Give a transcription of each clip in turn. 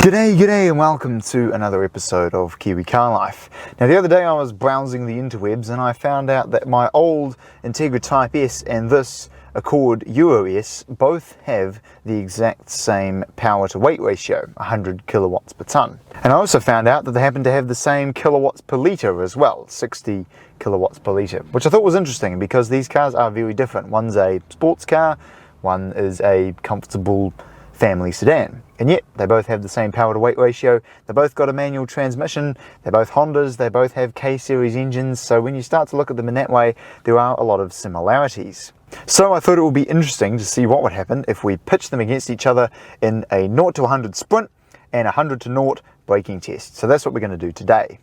G'day and welcome to another episode of Kiwi Car Life. Now the other day I was browsing the interwebs and I found out that my old Integra Type S and this Accord Euro S both have the exact same power to weight ratio, 100 kilowatts per tonne. And I also found out that they happen to have the same kilowatts per litre as well, 60 kilowatts per litre, which I thought was interesting because these cars are very different. One's a sports car, one is a comfortable family sedan, and yet they both have the same power to weight ratio. They both got a manual transmission, they're both Hondas, they both have K-series engines, so when you start to look at them in that way, there are a lot of similarities. So I thought it would be interesting to see what would happen if we pitched them against each other in a 0 to 100 sprint and a 100 to 0 braking test. So that's what we're going to do today.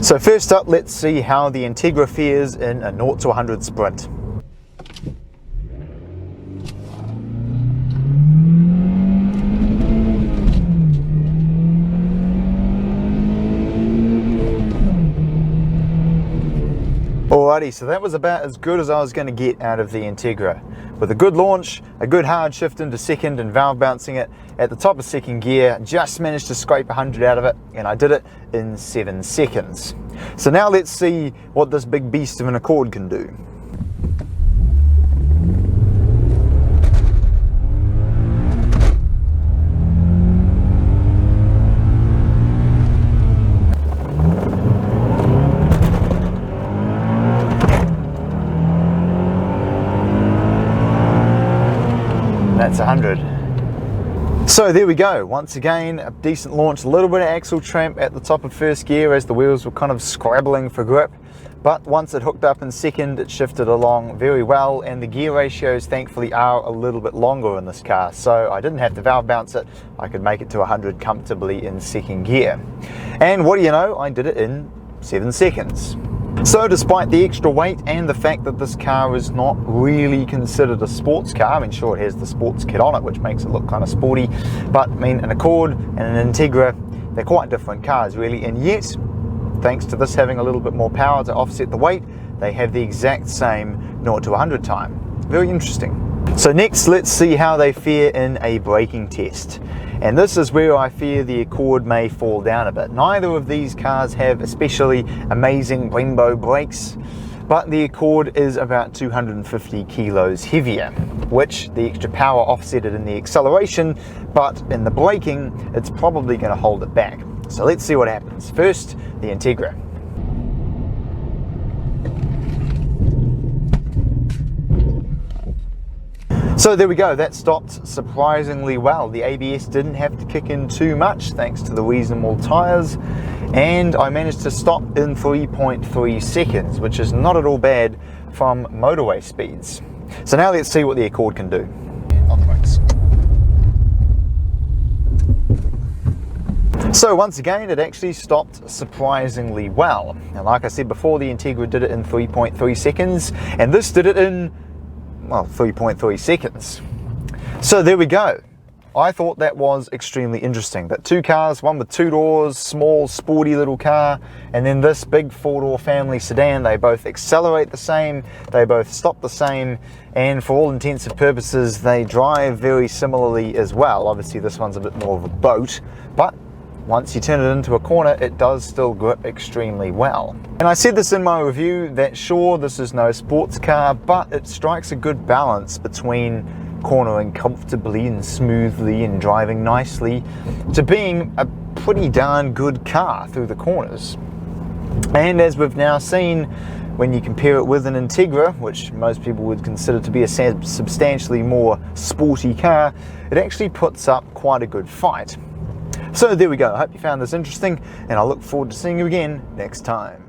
So first up, let's see how the Integra fares in a 0 to 100 sprint. Alrighty, so that was about as good as I was going to get out of the Integra. With a good launch, a good hard shift into second and valve bouncing it at the top of second gear, just managed to scrape 100 out of it, and I did it in 7 seconds. So now let's see what this big beast of an Accord can do. That's 100. So there we go, once again a decent launch, a little bit of axle tramp at the top of first gear as the wheels were kind of scrabbling for grip, but once it hooked up in second it shifted along very well, and the gear ratios thankfully are a little bit longer in this car, so I didn't have to valve bounce it. I could make it to 100 comfortably in second gear, and what do you know, I did it in 7 seconds. So despite the extra weight and the fact that this car is not really considered a sports car, I mean sure it has the sports kit on it which makes it look kind of sporty, but I mean an Accord and an Integra, they're quite different cars really, and yet thanks to this having a little bit more power to offset the weight, they have the exact same 0 to 100 time. Very interesting. So next let's see how they fare in a braking test. And this is where I fear the Accord may fall down a bit. Neither of these cars have especially amazing rainbow brakes, but the Accord is about 250 kilos heavier, which the extra power offset it in the acceleration, but in the braking it's probably going to hold it back. So let's see what happens. First, the Integra. So there we go, that stopped surprisingly well. The ABS didn't have to kick in too much thanks to the reasonable tyres, and I managed to stop in 3.3 seconds, which is not at all bad from motorway speeds. So now let's see what the Accord can do. On the brakes. So once again it actually stopped surprisingly well. And like I said before, the Integra did it in 3.3 seconds, and this did it in 3.3 seconds. So there we go. I thought that was extremely interesting, that two cars, one with 2 doors, small sporty little car, and then this big 4-door family sedan, they both accelerate the same, they both stop the same, and for all intents and purposes they drive very similarly as well. Obviously this one's a bit more of a boat, but once you turn it into a corner, it does still grip extremely well. And I said this in my review that sure, this is no sports car, but it strikes a good balance between cornering comfortably and smoothly and driving nicely to being a pretty darn good car through the corners. And as we've now seen, when you compare it with an Integra, which most people would consider to be a substantially more sporty car, it actually puts up quite a good fight. So there we go, I hope you found this interesting, and I look forward to seeing you again next time.